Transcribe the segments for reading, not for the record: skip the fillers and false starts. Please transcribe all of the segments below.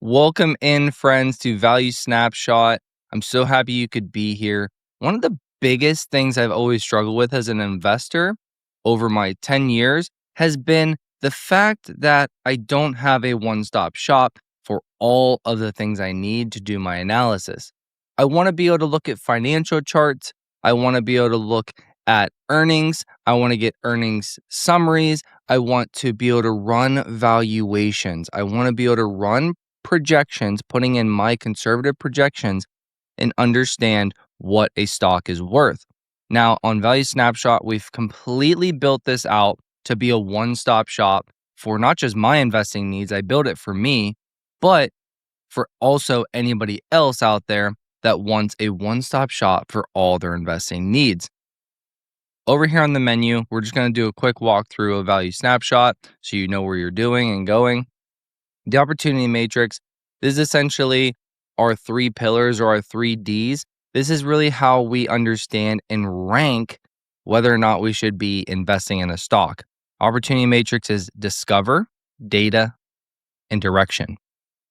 Welcome in, friends, to Value Snapshot. I'm so happy you could be here. One of the biggest things I've always struggled with as an investor over my 10 years has been the fact that I don't have a one-stop shop for all of the things I need to do my analysis. I want to be able to look at financial charts. I want to be able to look at earnings. I want to get earnings summaries. I want to be able to run valuations. I want to be able to run projections, putting in my conservative projections and understand what a stock is worth. Now, on Value Snapshot, we've completely built this out to be a one-stop shop for not just my investing needs. I built it for me, but for also anybody else out there that wants a one-stop shop for all their investing needs. Over here on the menu, we're just going to do a quick walkthrough of Value Snapshot so you know where you're doing and going. The opportunity matrix, this is essentially our three pillars or our three Ds. This is really how we understand and rank whether or not we should be investing in a stock. Opportunity matrix is discover, data, and direction.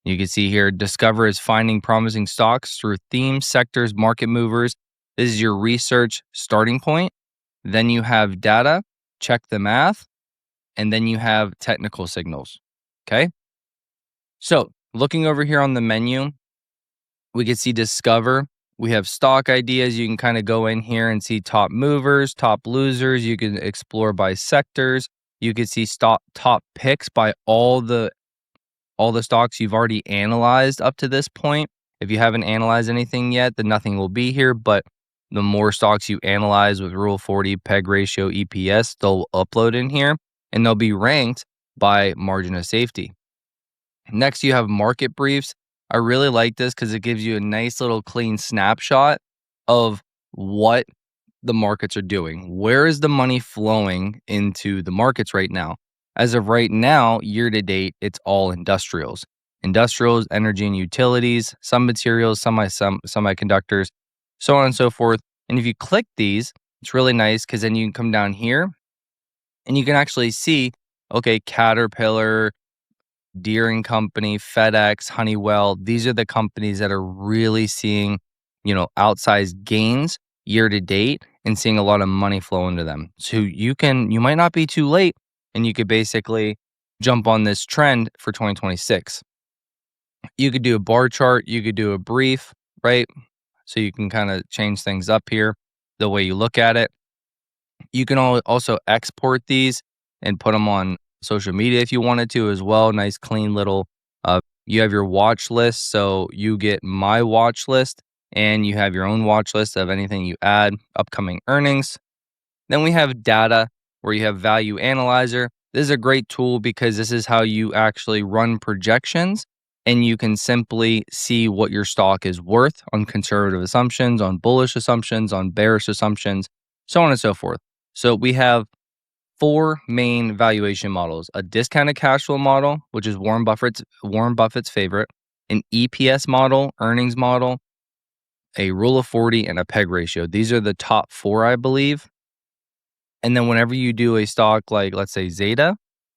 You can see here, discover is finding promising stocks through themes, sectors, market movers. This is your research starting point. Then you have data, check the math, and then you have technical signals. Okay. So looking over here on the menu, we can see discover. We have stock ideas. You can kind of go in here and see top movers, top losers. You can explore by sectors. You can see top picks by all the stocks you've already analyzed up to this point. If you haven't analyzed anything yet, then nothing will be here. But the more stocks you analyze with Rule 40, PEG ratio, EPS, they'll upload in here and they'll be ranked by margin of safety. Next, you have market briefs. I really like this because it gives you a nice little clean snapshot of what the markets are doing. Where is the money flowing into the markets right now? As of right now, year to date, it's all industrials. Industrials, energy and utilities, some materials, semiconductors, so on and so forth. And if you click these, it's really nice because then you can come down here and you can actually see, okay, Caterpillar, Deere and Company, FedEx, Honeywell, these are the companies that are really seeing, outsized gains year to date and seeing a lot of money flow into them. So you might not be too late and you could basically jump on this trend for 2026. You could do a bar chart, you could do a brief, right? So you can kind of change things up here the way you look at it. You can also export these and put them on social media if you wanted to as well. Nice, clean little, you have your watch list. So you get my watch list and you have your own watch list of anything you add, upcoming earnings. Then we have data where you have value analyzer. This is a great tool because this is how you actually run projections and you can simply see what your stock is worth on conservative assumptions, on bullish assumptions, on bearish assumptions, so on and so forth. So we have four main valuation models: a discounted cash flow model, which is Warren Buffett's favorite, an EPS model, earnings model, a Rule of 40, and a PEG ratio. These are the top four, I believe. And then whenever you do a stock like, let's say, Zeta,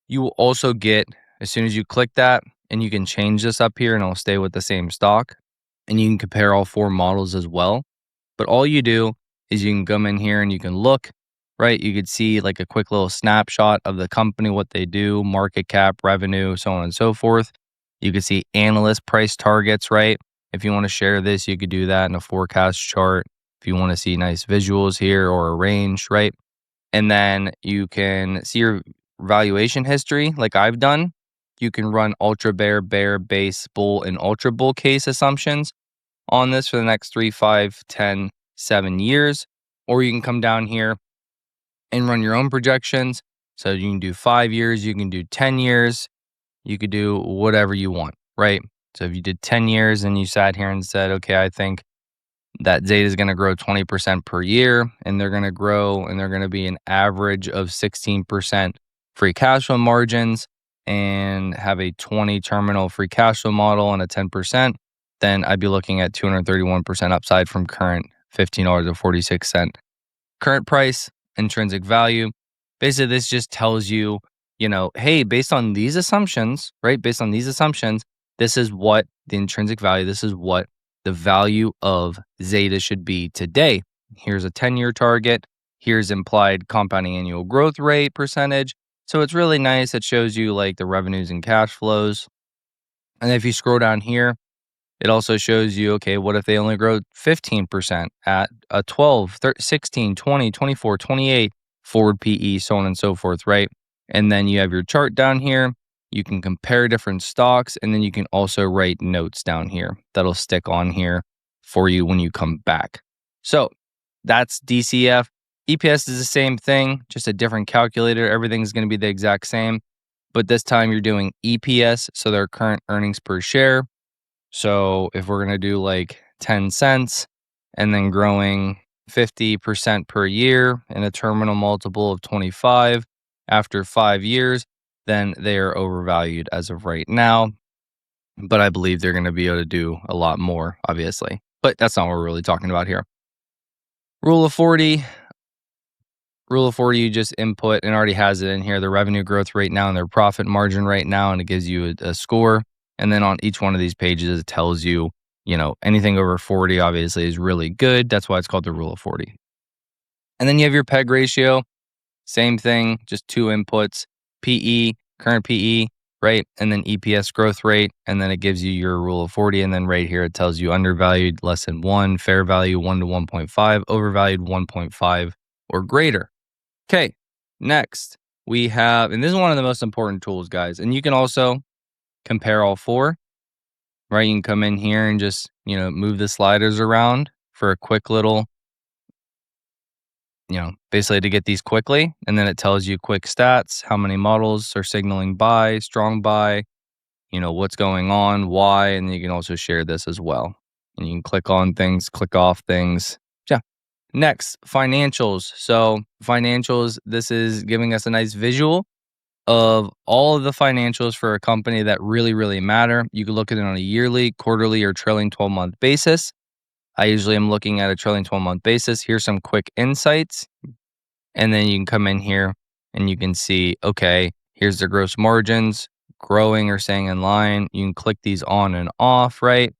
you will also get, as soon as you click that, and you can change this up here and it'll stay with the same stock, and you can compare all four models as well. But all you do is you can come in here and you can look, right? You could see like a quick little snapshot of the company, what they do, market cap, revenue, so on and so forth. You could see analyst price targets, right? If you want to share this, you could do that in a forecast chart. If you want to see nice visuals here or a range, right? And then you can see your valuation history like I've done. You can run ultra bear, base, bull, and ultra bull case assumptions on this for the next 3, 5, 10, 7 years. Or you can come down here and run your own projections. So you can do 5 years, you can do 10 years, you could do whatever you want, right? So if you did 10 years and you sat here and said, okay, I think that Zeta is going to grow 20% per year, and they're going to grow, and they're going to be an average of 16% free cash flow margins and have a 20 terminal free cash flow model and a 10%, then I'd be looking at 231% upside from current $15.46 current price, intrinsic value. Basically, this just tells you, hey, based on these assumptions, right? Based on these assumptions, this is what the intrinsic value, this is what the value of Zeta should be today. Here's a 10-year target. Here's implied compounding annual growth rate percentage. So it's really nice. It shows you like the revenues and cash flows. And if you scroll down here, it also shows you, okay, what if they only grow 15% at a 12, 13, 16, 20, 24, 28 forward PE, so on and so forth, right? And then you have your chart down here. You can compare different stocks, and then you can also write notes down here that'll stick on here for you when you come back. So that's DCF. EPS is the same thing, just a different calculator. Everything's going to be the exact same, but this time you're doing EPS, so their current earnings per share. So if we're going to do like 10 cents and then growing 50% per year and a terminal multiple of 25 after 5 years, then they are overvalued as of right now. But I believe they're going to be able to do a lot more, obviously. But that's not what we're really talking about here. Rule of 40. Rule of 40, you just input and already has it in here, the revenue growth rate now and their profit margin right now, and it gives you a score. And then on each one of these pages, it tells you, anything over 40 obviously is really good. That's why it's called the rule of 40. And then you have your PEG ratio. Same thing, just 2 inputs, PE, current PE, right? And then EPS growth rate. And then it gives you your rule of 40. And then right here, it tells you undervalued less than 1, fair value 1 to 1.5, overvalued 1.5 or greater. Okay, next we have, and this is one of the most important tools, guys. And you can also compare all 4, right? You can come in here and just, move the sliders around for a quick little, basically to get these quickly. And then it tells you quick stats, how many models are signaling buy, strong buy, what's going on, why. And then you can also share this as well. And you can click on things, click off things. Yeah. Next, financials. So financials, this is giving us a nice visual of all of the financials for a company that really, really matter. You can look at it on a yearly, quarterly, or trailing 12-month basis. I usually am looking at a trailing 12-month basis. Here's some quick insights. And then you can come in here and you can see, okay, here's the gross margins, growing or staying in line. You can click these on and off, right?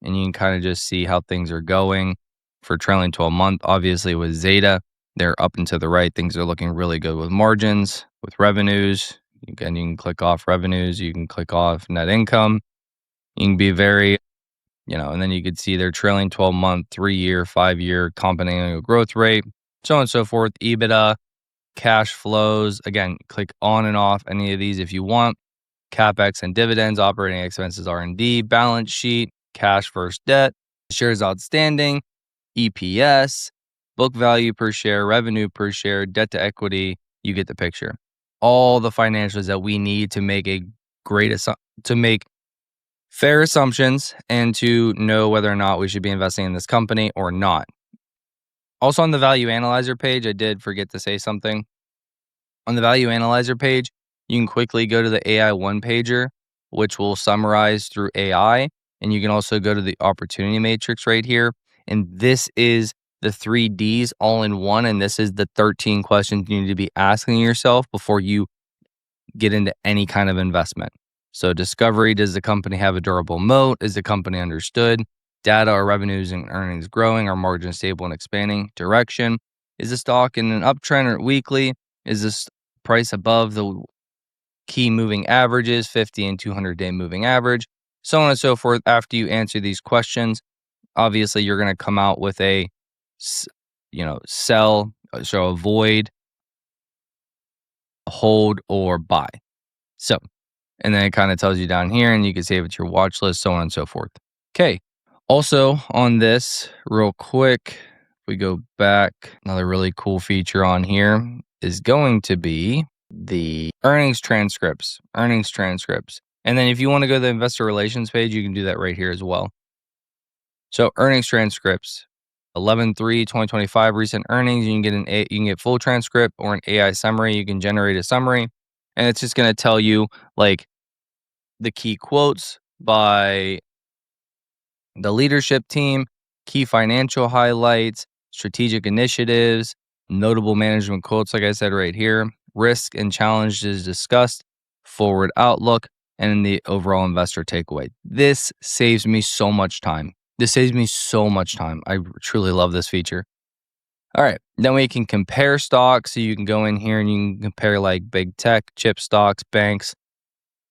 And you can kind of just see how things are going for trailing 12-month. Obviously with Zeta, they're up and to the right. Things are looking really good with margins, with revenues. Again, you can click off revenues. You can click off net income. You can be very, and then you could see their trailing 12-month, 3-year, 5-year compounding annual growth rate, so on and so forth. EBITDA, cash flows. Again, click on and off any of these if you want. CapEx and dividends, operating expenses, R&D, balance sheet, cash versus debt, shares outstanding, EPS, book value per share, revenue per share, debt to equity. You get the picture. All the financials that we need to make to make fair assumptions and to know whether or not we should be investing in this company or not. Also on the value analyzer page, I did forget to say something. On the value analyzer page, you can quickly go to the AI one pager, which will summarize through AI. And you can also go to the opportunity matrix right here. And this is the 3 Ds all in one. And this is the 13 questions you need to be asking yourself before you get into any kind of investment. So discovery, does the company have a durable moat? Is the company understood? Data, are revenues and earnings growing? Are margins stable and expanding? Direction, is the stock in an uptrend or weekly? Is this price above the key moving averages, 50 and 200-day moving average, so on and so forth? After you answer these questions, obviously you're going to come out with a, sell, so avoid, hold, or buy. So, and then it kind of tells you down here, and you can save it to your watch list, so on and so forth. Okay. Also on this, real quick, we go back, another really cool feature on here is going to be the earnings transcripts. And then if you want to go to the investor relations page, you can do that right here as well. So earnings transcripts, 11/3/2025 recent earnings. You can get full transcript or an AI summary. You can generate a summary, and it's just going to tell you like the key quotes by the leadership team, key financial highlights, strategic initiatives, notable management quotes, like I said right here, risk and challenges discussed, forward outlook, and the overall investor takeaway. This saves me so much time. I truly love this feature. All right, then we can compare stocks. So you can go in here and you can compare like big tech, chip stocks, banks,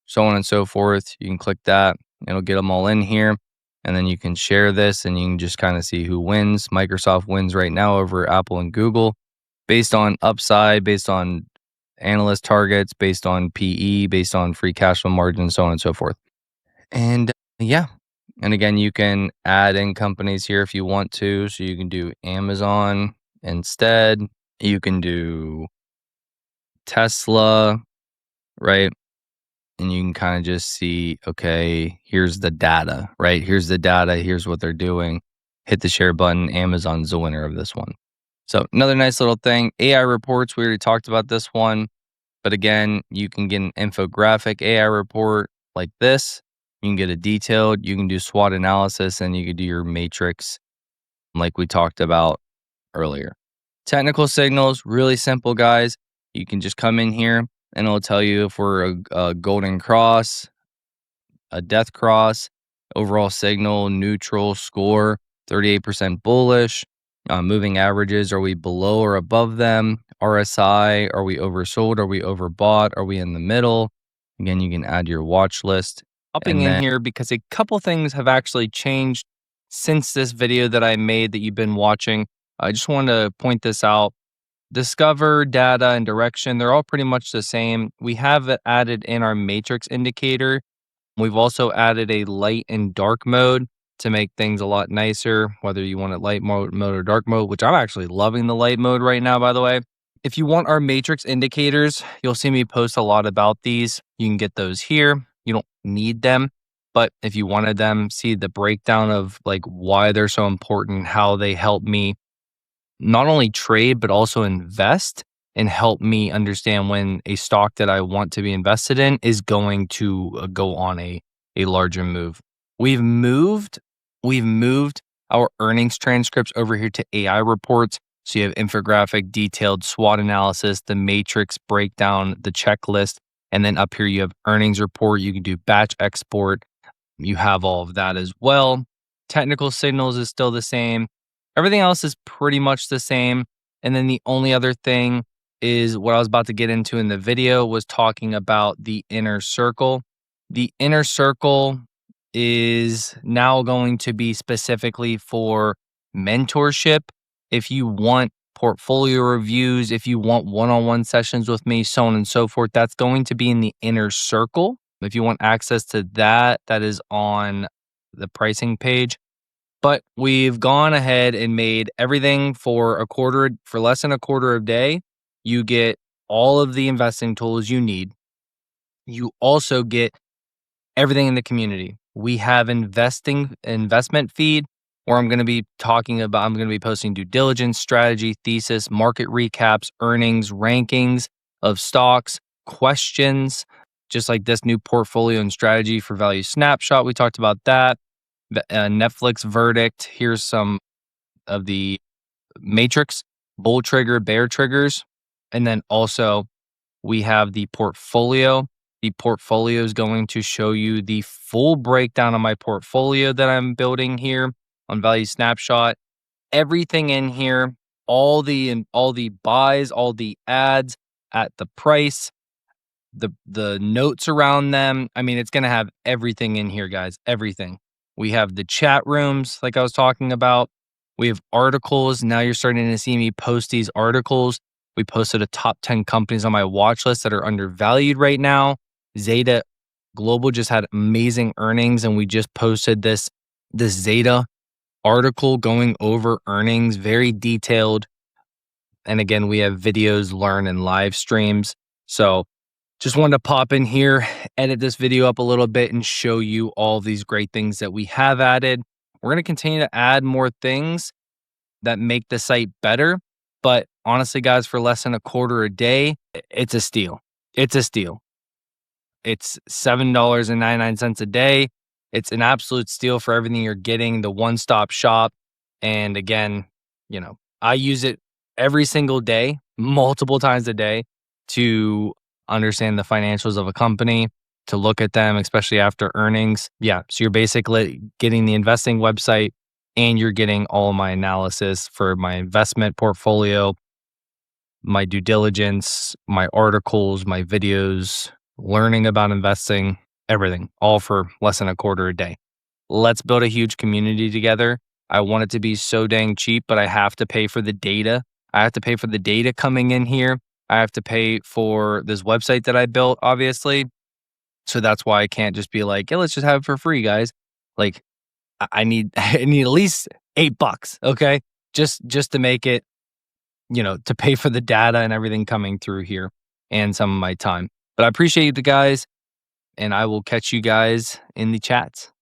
so on and so forth. You can click that. It'll get them all in here. And then you can share this and you can just kind of see who wins. Microsoft wins right now over Apple and Google based on upside, based on analyst targets, based on PE, based on free cash flow margin, so on and so forth. And yeah. And again, you can add in companies here if you want to. So you can do Amazon instead. You can do Tesla, right? And you can kind of just see, okay, here's the data, right? Here's the data. Here's what they're doing. Hit the share button. Amazon's the winner of this one. So another nice little thing, AI reports. We already talked about this one. But again, you can get an infographic AI report like this. You can get a detailed, you can do SWOT analysis, and you can do your matrix like we talked about earlier. Technical signals, really simple, guys. You can just come in here and it'll tell you if we're a golden cross, a death cross, overall signal, neutral, score, 38% bullish. Moving averages, are we below or above them? RSI, are we oversold? Are we overbought? Are we in the middle? Again, you can add your watch list. Hopping in here because a couple things have actually changed since this video that I made that you've been watching. I just want to point this out. Discover, data, and direction, they're all pretty much the same. We have it added in our matrix indicator. We've also added a light and dark mode to make things a lot nicer, whether you want it light mode or dark mode, which I'm actually loving the light mode right now, by the way. If you want our matrix indicators, you'll see me post a lot about these. You can get those here. You don't need them, but if you wanted them, see the breakdown of like why they're so important, how they help me not only trade, but also invest and help me understand when a stock that I want to be invested in is going to go on a larger move. We've moved our earnings transcripts over here to AI reports. So you have infographic, detailed SWOT analysis, the matrix breakdown, the checklist, and then up here you have earnings report. You can do batch export. You have all of that as well. Technical signals is still the same. Everything else is pretty much the same. And then the only other thing is what I was about to get into in the video was talking about the inner circle. The inner circle is now going to be specifically for mentorship. If you want portfolio reviews, if you want one-on-one sessions with me, so on and so forth, that's going to be in the inner circle. If you want access to that, that is on the pricing page. But we've gone ahead and made everything for less than a quarter a day. You get all of the investing tools you need. You also get everything in the community. We have investment feed where I'm going to be posting due diligence, strategy, thesis, market recaps, earnings, rankings of stocks, questions, just like this new portfolio and strategy for ValueSnapshot. We talked about that. Netflix verdict. Here's some of the matrix, bull trigger, bear triggers. And then also we have the portfolio. The portfolio is going to show you the full breakdown of my portfolio that I'm building here on ValueSnapshot. Everything in here, all the buys, all the ads at the price, the notes around them. I mean, it's going to have everything in here, guys, everything. We have the chat rooms like I was talking about. We have articles. Now you're starting to see me post these articles. We posted a top 10 companies on my watch list that are undervalued right now. Zeta Global just had amazing earnings, and we just posted this Zeta article going over earnings, very detailed. And again, we have videos, learn, and live streams. So just wanted to pop in here, edit this video up a little bit, and show you all these great things that we have added. We're going to continue to add more things that make the site better. But honestly, guys, for less than a quarter a day, it's a steal. It's a steal. It's $7.99 a day. It's an absolute steal for everything you're getting, the one-stop shop. And again, I use it every single day, multiple times a day to understand the financials of a company, to look at them, especially after earnings. Yeah, so you're basically getting the investing website and you're getting all my analysis for my investment portfolio, my due diligence, my articles, my videos, learning about investing, everything, all for less than a quarter a day. Let's build a huge community together. I want it to be so dang cheap, but I have to pay for the data. I have to pay for the data coming in here. I have to pay for this website that I built, obviously. So that's why I can't just be like, yeah, let's just have it for free, guys. Like I need I need at least $8, okay? Just to make it, to pay for the data and everything coming through here and some of my time. But I appreciate you guys, and I will catch you guys in the chats.